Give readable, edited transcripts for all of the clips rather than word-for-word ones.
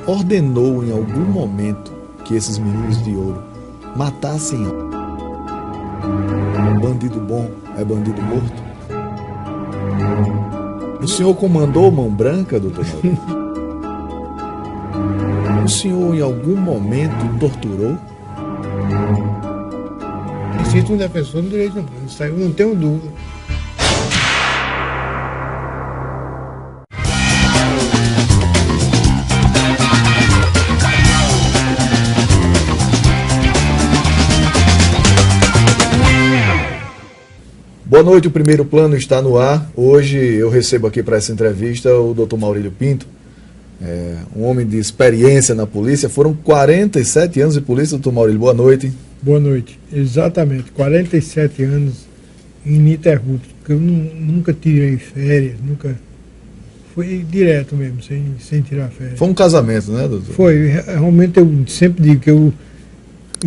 ordenou em algum momento que esses meninos de ouro matassem bandido bom é bandido morto? O senhor comandou Mão Branca, doutor Maurício? O senhor em algum momento torturou? Existe um defensor do direito humano, isso aí eu não tenho dúvida. Boa noite, o Primeiro Plano está no ar. Hoje eu recebo aqui para essa entrevista o Dr. Maurílio Pinto, um homem de experiência na polícia. Foram 47 anos de polícia, Dr. Maurílio. Boa noite. Boa noite. Exatamente, 47 anos ininterruptos, porque eu nunca tirei férias, nunca... Foi direto mesmo, sem tirar férias. Foi um casamento, né, doutor? Foi. Realmente eu sempre digo que em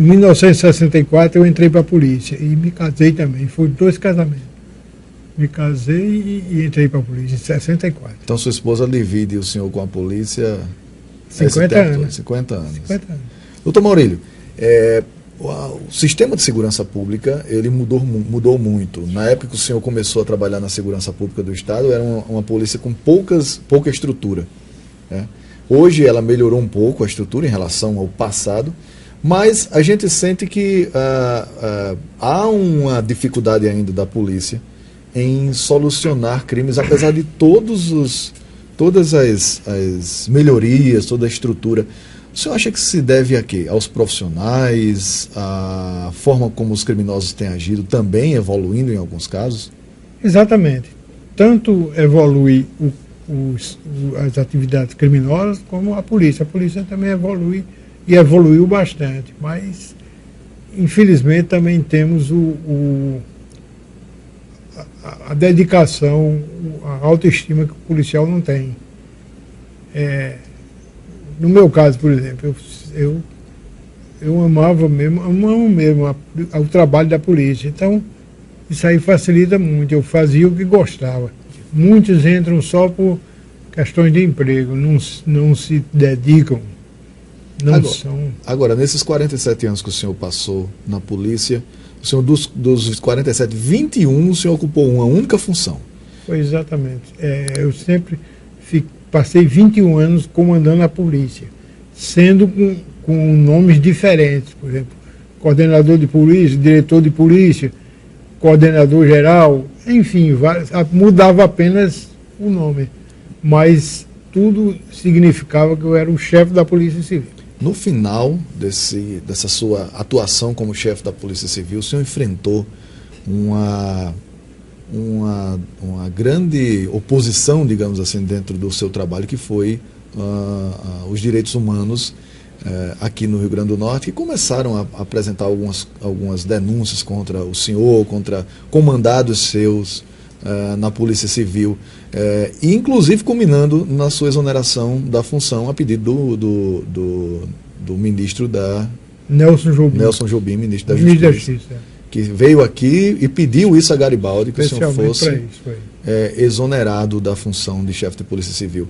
1964 eu entrei para a polícia e me casei também. Foi 2 casamentos. Me casei e entrei para a polícia em 64. Então sua esposa divide o senhor com a polícia 50 anos. 50 anos. 50 anos. Doutor Maurílio, o sistema de segurança pública ele mudou muito. Na época que o senhor começou a trabalhar na segurança pública do Estado, era uma polícia com pouca estrutura, né? Hoje ela melhorou um pouco a estrutura em relação ao passado, mas a gente sente que há uma dificuldade ainda da polícia em solucionar crimes, apesar de todas as melhorias, toda a estrutura. O senhor acha que se deve a quê? Aos profissionais, à forma como os criminosos têm agido, também evoluindo em alguns casos? Exatamente. Tanto evolui as atividades criminosas como a polícia. A polícia também evolui e evoluiu bastante, mas infelizmente também temos a dedicação, a autoestima que o policial não tem. No meu caso, por exemplo, eu amo mesmo o trabalho da polícia, então isso aí facilita muito, eu fazia o que gostava. Muitos entram só por questões de emprego, não se dedicam. Agora, nesses 47 anos que o senhor passou na polícia, o senhor dos 47, 21 o senhor ocupou uma única função. Foi exatamente. Eu sempre passei 21 anos comandando a polícia, sendo com nomes diferentes, por exemplo, coordenador de polícia, diretor de polícia, coordenador geral, enfim, mudava apenas o nome, mas tudo significava que eu era o chefe da Polícia Civil. No final dessa sua atuação como chefe da Polícia Civil, o senhor enfrentou uma grande oposição, digamos assim, dentro do seu trabalho, que foi os direitos humanos aqui no Rio Grande do Norte, que começaram a apresentar algumas denúncias contra o senhor, contra comandados seus na Polícia Civil, e inclusive culminando na sua exoneração da função a pedido do ministro Nelson Jobim, ministro da Justiça. Que veio aqui e pediu isso a Garibaldi, que o senhor fosse exonerado da função de chefe de Polícia Civil.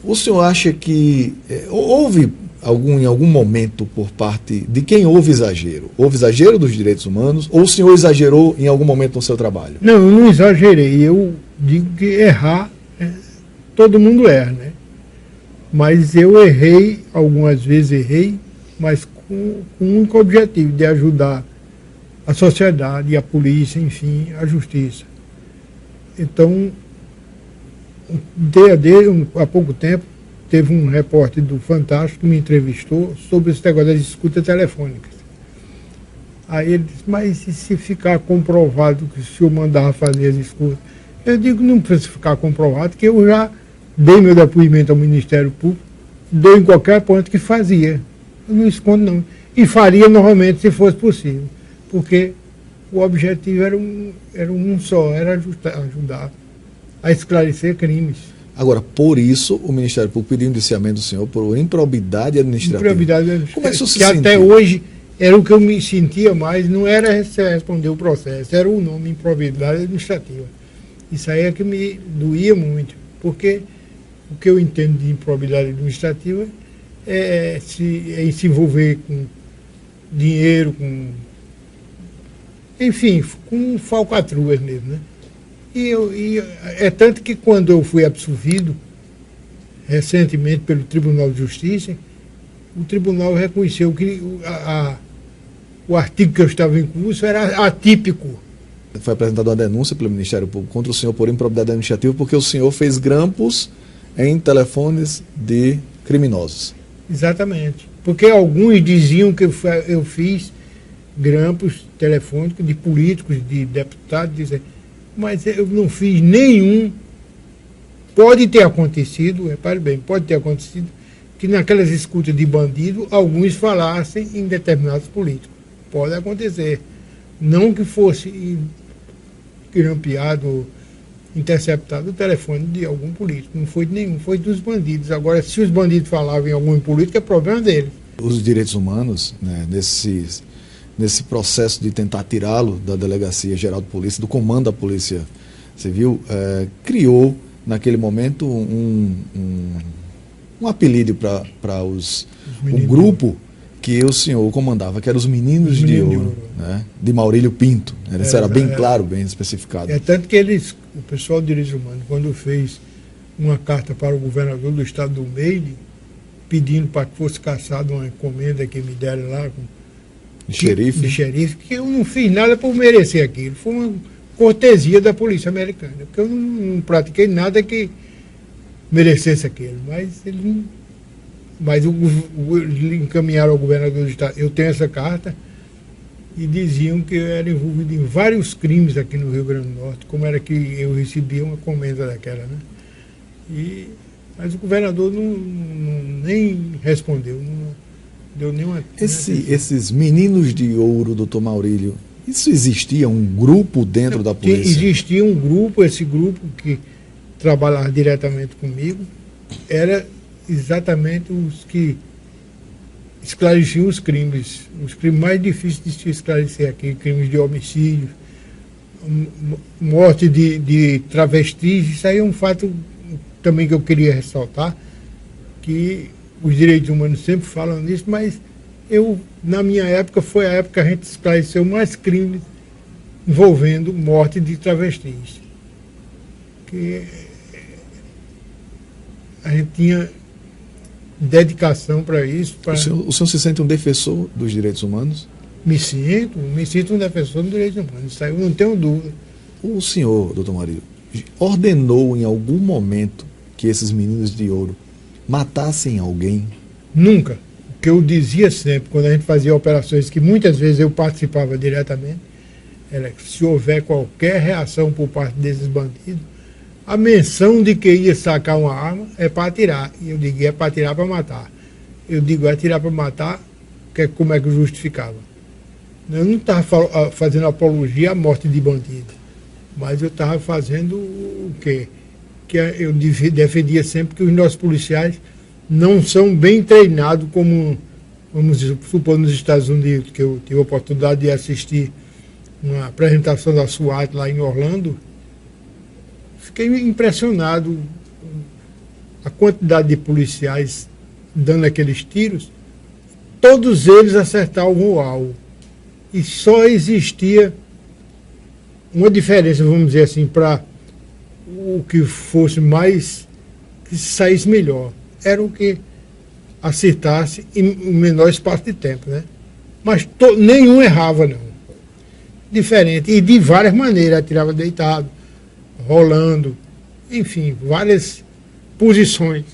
O senhor acha que houve em algum momento por parte de quem houve exagero? Houve exagero dos direitos humanos ou o senhor exagerou em algum momento no seu trabalho? Não, eu não exagerei. Eu digo que errar, todo mundo erra, né? Mas eu errei, algumas vezes mas com um único objetivo, de ajudar a sociedade, a polícia, enfim, a justiça. Então, há pouco tempo, teve um repórter do Fantástico que me entrevistou sobre esse negócio das escutas telefônicas. Aí ele disse, mas e se ficar comprovado que o senhor mandava fazer as escutas? Eu digo, não precisa ficar comprovado, que eu já dei meu depoimento ao Ministério Público, dou em qualquer ponto que fazia. Eu não escondo, não. E faria novamente se fosse possível. Porque o objetivo era um só, era ajudar a esclarecer crimes. Agora, por isso, o Ministério Público pediu indiciamento do senhor por improbidade administrativa. Improbidade administrativa. Como é que isso se que sentiu? Até hoje era o que eu me sentia mais, não era responder o processo, era o nome improbidade administrativa. Isso aí é que me doía muito, porque O que eu entendo de improbidade administrativa é se envolver com dinheiro, enfim, com falcatruas mesmo, né? E é tanto que quando eu fui absolvido recentemente pelo Tribunal de Justiça, o tribunal reconheceu que o artigo que eu estava em curso era atípico. Foi apresentada uma denúncia pelo Ministério Público contra o senhor por improbidade administrativa porque o senhor fez grampos em telefones de criminosos. Exatamente. Porque alguns diziam que eu fiz grampos telefônicos de políticos, de deputados, dizendo, mas eu não fiz nenhum. Pode ter acontecido, repare bem, pode ter acontecido que naquelas escutas de bandido, alguns falassem em determinados políticos. Pode acontecer. Não que fosse grampeado, interceptado o telefone de algum político. Não foi de nenhum, foi dos bandidos. Agora, se os bandidos falavam em algum político, é problema deles. Os direitos humanos, né, nesse processo de tentar tirá-lo da Delegacia Geral de Polícia, do comando da Polícia Civil, criou, naquele momento, um apelido para o grupo que o senhor comandava, que eram os Meninos de Ouro, né, de Maurílio Pinto. Isso era bem claro, bem especificado. É tanto que o pessoal de Direitos Humanos, quando fez uma carta para o governador do estado do Meire, pedindo para que fosse caçada uma encomenda que me deram lá de xerife, que eu não fiz nada por merecer aquilo. Foi uma cortesia da polícia americana, porque eu não pratiquei nada que merecesse aquilo. Mas eles encaminharam ao governador do estado. Eu tenho essa carta e diziam que eu era envolvido em vários crimes aqui no Rio Grande do Norte, como era que eu recebia uma encomenda daquela, né? Mas o governador nem respondeu, não deu nenhuma... Esses Meninos de Ouro, doutor Maurílio, isso existia um grupo dentro da polícia? Existia um grupo, esse grupo que trabalhava diretamente comigo, era exatamente os que esclareciam os crimes mais difíceis de se esclarecer aqui, crimes de homicídio, morte de travestis. Isso aí é um fato também que eu queria ressaltar, que os direitos humanos sempre falam nisso, mas na minha época, foi a época que a gente esclareceu mais crimes envolvendo morte de travestis. Que a gente tinha dedicação para isso. O senhor se sente um defensor dos direitos humanos? Me sinto um defensor dos direitos humanos, isso aí eu não tenho dúvida. O senhor, doutor Maurílio, ordenou em algum momento que esses Meninos de Ouro matassem alguém? Nunca. O que eu dizia sempre, quando a gente fazia operações que muitas vezes eu participava diretamente, era que se houver qualquer reação por parte desses bandidos, a menção de que ia sacar uma arma é para atirar. E eu digo, é para atirar para matar. Eu digo, é atirar para matar, como é que eu justificava? Eu não estava fazendo apologia à morte de bandido, mas eu estava fazendo o quê? Que eu defendia sempre que os nossos policiais não são bem treinados como, vamos supor, nos Estados Unidos, que eu tive a oportunidade de assistir uma apresentação da SWAT lá em Orlando. Fiquei impressionado com a quantidade de policiais dando aqueles tiros, todos eles acertavam o alvo. E só existia uma diferença, vamos dizer assim, para o que fosse mais, que saísse melhor. Era o que acertasse em menor espaço de tempo, né? Mas nenhum errava, não. Diferente. E de várias maneiras, atirava deitado, rolando, enfim, várias posições.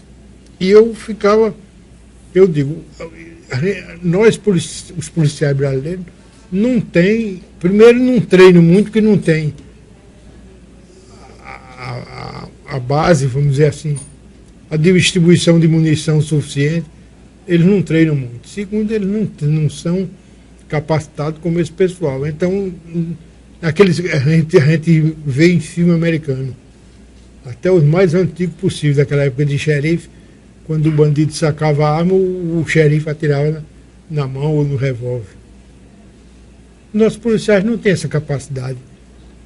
E eu digo, nós, os policiais brasileiros, primeiro não treinam muito, porque não tem a base, vamos dizer assim, a distribuição de munição suficiente, eles não treinam muito. Segundo, eles não são capacitados como esse pessoal. Então, a gente vê em filme americano, até os mais antigos possíveis, daquela época de xerife, quando o bandido sacava a arma, o xerife atirava na mão ou no revólver. Nossos policiais não têm essa capacidade.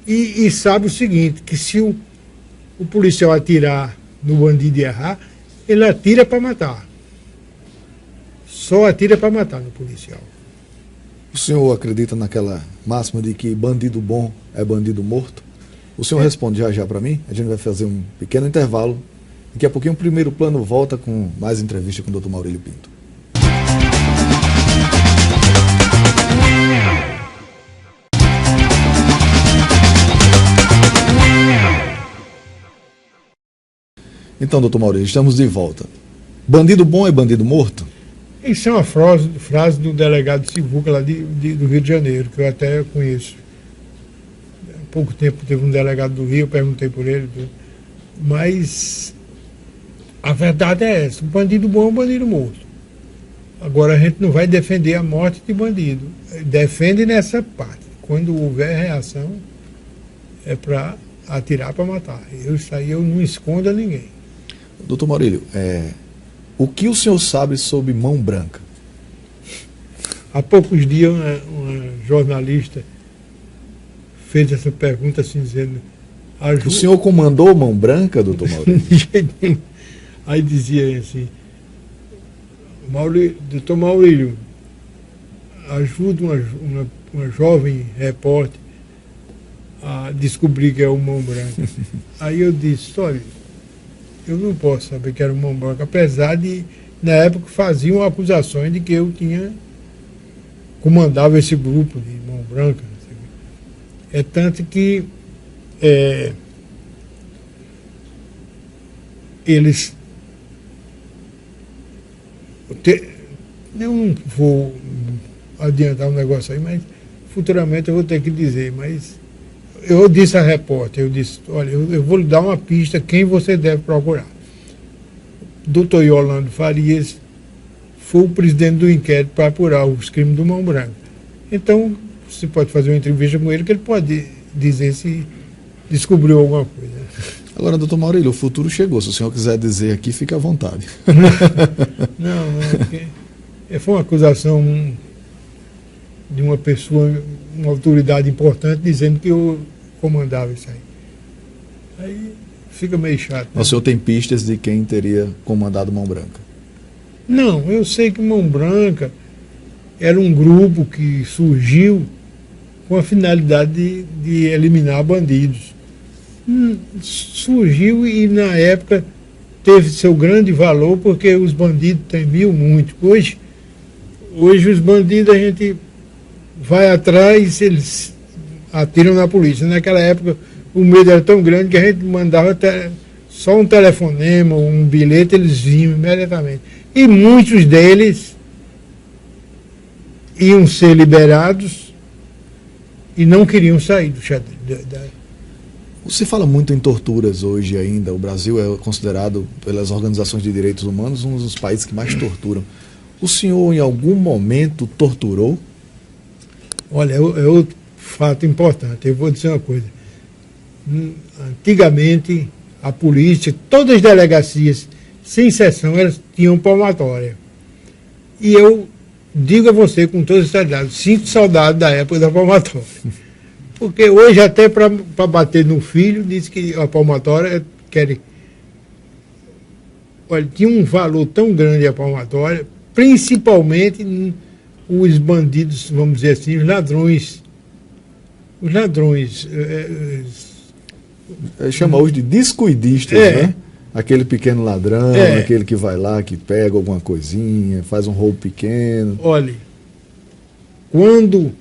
E sabe o seguinte, que se o policial atirar no bandido errar, ele atira para matar. Só atira para matar no policial. O senhor acredita naquela máxima de que bandido bom é bandido morto? O senhor responde já para mim. A gente vai fazer um pequeno intervalo. Daqui a pouquinho o Primeiro Plano volta com mais entrevista com o Dr. Maurílio Pinto. Então, doutor Maurílio, estamos de volta. Bandido bom é bandido morto? Isso é uma frase do delegado Sivuca lá do Rio de Janeiro, que eu até conheço. Há pouco tempo teve um delegado do Rio, eu perguntei por ele. Mas a verdade é essa, o bandido bom é um bandido morto. Agora a gente não vai defender a morte de bandido. Defende nessa parte. Quando houver reação, é para atirar para matar. Isso aí eu não escondo a ninguém. Doutor Maurílio, o que o senhor sabe sobre mão branca? Há poucos dias uma jornalista fez essa pergunta assim, dizendo... O senhor comandou mão branca, doutor Maurílio? De jeito nenhum. Aí dizia assim, doutor Maurílio, ajuda uma jovem repórter a descobrir que é o mão branca. Aí eu disse, olha, eu não posso saber que era o mão branca, apesar de, na época, faziam acusações de que eu comandava esse grupo de mão branca. É tanto que eles... Eu não vou adiantar um negócio aí, mas futuramente eu vou ter que dizer, mas eu disse à repórter, eu disse, olha, eu vou lhe dar uma pista quem você deve procurar. Dr. Yolando Farias foi o presidente do inquérito para apurar os crimes do Mão Branca. Então, você pode fazer uma entrevista com ele, que ele pode dizer se descobriu alguma coisa. Agora, doutor Maurílio, o futuro chegou. Se o senhor quiser dizer aqui, fique à vontade. Não, porque foi uma acusação de uma pessoa, uma autoridade importante, dizendo que eu comandava isso aí. Aí fica meio chato. Né? O senhor tem pistas de quem teria comandado Mão Branca? Não, eu sei que Mão Branca era um grupo que surgiu com a finalidade de eliminar bandidos. Surgiu e na época teve seu grande valor porque os bandidos temiam muito. Hoje os bandidos a gente vai atrás, eles atiram na polícia. Naquela época o medo era tão grande que a gente mandava só um telefonema, um bilhete, eles vinham imediatamente. E muitos deles iam ser liberados e não queriam sair do xadrez. Você fala muito em torturas hoje ainda. O Brasil é considerado, pelas organizações de direitos humanos, um dos países que mais torturam. O senhor, em algum momento, torturou? Olha, é outro fato importante. Eu vou dizer uma coisa. Antigamente, a polícia, todas as delegacias, sem exceção, elas tinham palmatória. E eu digo a você com toda seriedade, sinto saudade da época da palmatória. Porque hoje até para bater no filho, diz que a palmatória olha, tinha um valor tão grande a palmatória, principalmente os bandidos, vamos dizer assim, os ladrões. Os ladrões. Chama hoje de descuidistas, né? Aquele pequeno ladrão, aquele que vai lá, que pega alguma coisinha, faz um roubo pequeno. Olha, quando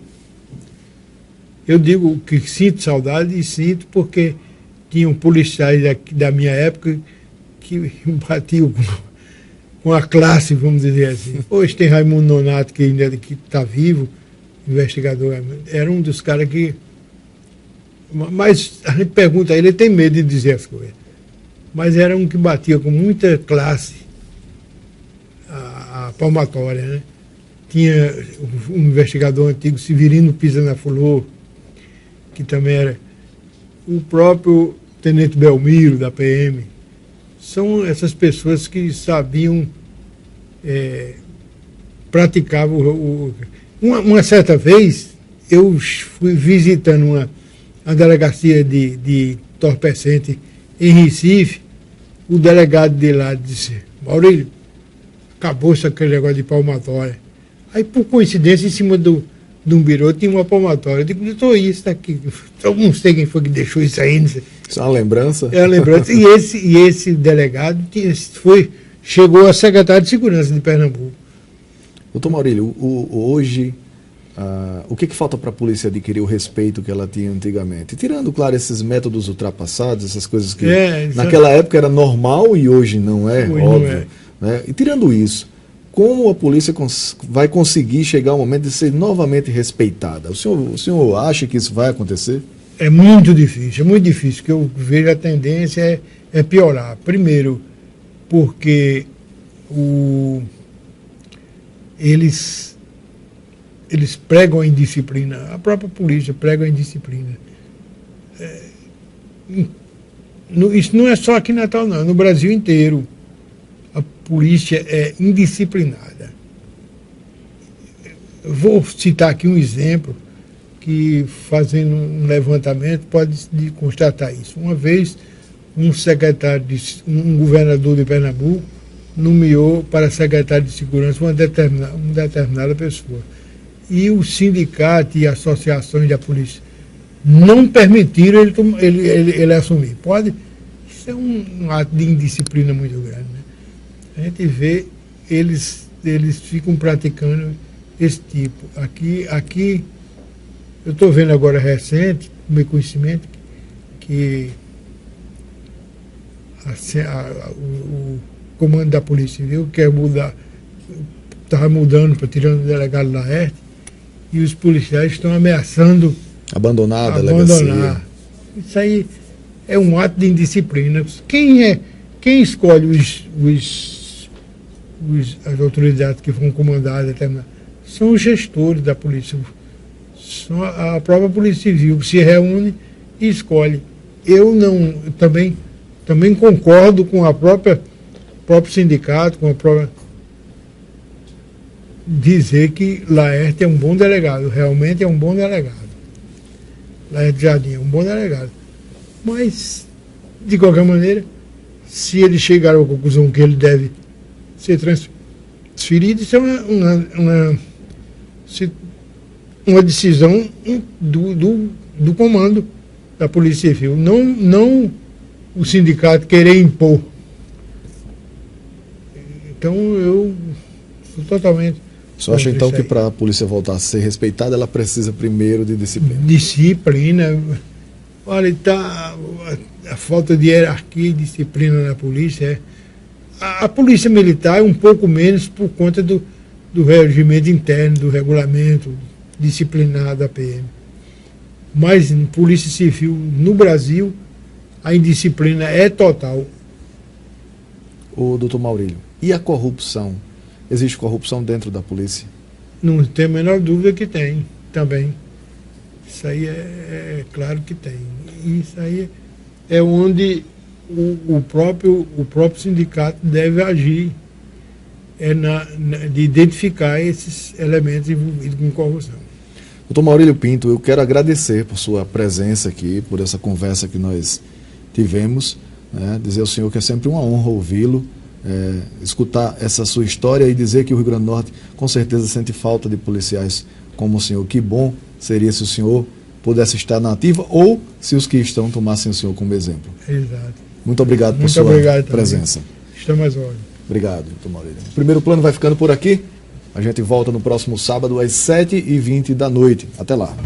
eu digo que sinto saudade, e sinto porque tinham policiais da minha época que batiam com a classe, vamos dizer assim. Hoje tem Raimundo Nonato, que ainda está vivo, investigador, era um dos caras que... Mas a gente pergunta a ele tem medo de dizer as coisas. Mas era um que batia com muita classe a palmatória, né? Tinha um investigador antigo, Severino Pisana Flor, que também era o próprio Tenente Belmiro, da PM. São essas pessoas que sabiam, praticavam. Uma certa vez, eu fui visitando uma delegacia de entorpecente em Recife, o delegado de lá disse: Maurílio, acabou-se aquele negócio de palmatória. Aí, por coincidência, em cima de um birô tinha uma palmatória. Eu digo: doutor, isso está aqui. Eu não sei quem foi que deixou isso aí. Não sei. Isso é uma lembrança? É uma lembrança. E esse delegado chegou a secretário de Segurança de Pernambuco. Doutor Maurílio, hoje, o que falta para a polícia adquirir o respeito que ela tinha antigamente? Tirando, claro, esses métodos ultrapassados, essas coisas que naquela época era normal e hoje não é, hoje óbvio. Não é. Né? E tirando isso, como a polícia vai conseguir chegar ao momento de ser novamente respeitada? O senhor acha que isso vai acontecer? É muito difícil, que eu vejo a tendência é piorar. Primeiro, porque eles pregam a indisciplina, a própria polícia prega a indisciplina. Isso não é só aqui em Natal, não, no Brasil inteiro. A polícia é indisciplinada. Eu vou citar aqui um exemplo que, fazendo um levantamento, pode constatar isso. Uma vez, um governador de Pernambuco nomeou para secretário de segurança uma determinada pessoa. E o sindicato e associações da polícia não permitiram ele assumir. Isso é um ato de indisciplina muito grande, né? A gente vê, eles ficam praticando esse tipo. Aqui eu estou vendo agora recente, com meu conhecimento, que o comando da Polícia Civil quer mudar, estava mudando para tirando o delegado Laerte, e os policiais estão ameaçando abandonar a delegacia. Isso aí é um ato de indisciplina. Quem escolhe as autoridades que vão comandar são os gestores da polícia, são a própria Polícia Civil que se reúne e escolhe. Eu também concordo com o próprio sindicato, com a própria dizer que Laerte é um bom delegado, realmente é um bom delegado. Laerte Jardim é um bom delegado. Mas, de qualquer maneira, se eles chegaram à conclusão que ele deve ser transferido, isso é uma decisão do comando da Polícia Civil, não o sindicato querer impor. Então, eu sou totalmente... Você acha então que para a polícia voltar a ser respeitada, ela precisa primeiro de disciplina? Disciplina. Olha, a falta de hierarquia e disciplina na polícia. A polícia militar é um pouco menos por conta do regimento interno, do regulamento disciplinar da PM. Mas em polícia civil, no Brasil, a indisciplina é total. O doutor Maurílio, e a corrupção? Existe corrupção dentro da polícia? Não tem a menor dúvida que tem, também. Isso aí é claro que tem. Isso aí é onde o próprio sindicato deve agir, de identificar esses elementos envolvidos com corrupção. Doutor Maurílio Pinto, eu quero agradecer por sua presença aqui, por essa conversa que nós tivemos, né? Dizer ao senhor que é sempre uma honra ouvi-lo, escutar essa sua história e dizer que o Rio Grande do Norte com certeza sente falta de policiais como o senhor. Que bom seria se o senhor pudesse estar na ativa ou se os que estão tomassem o senhor como exemplo. Exato. Muito obrigado por sua presença. Estamos às ordens. Obrigado, doutor Maurílio. O primeiro plano vai ficando por aqui. A gente volta no próximo sábado às 7h20 da noite. Até lá.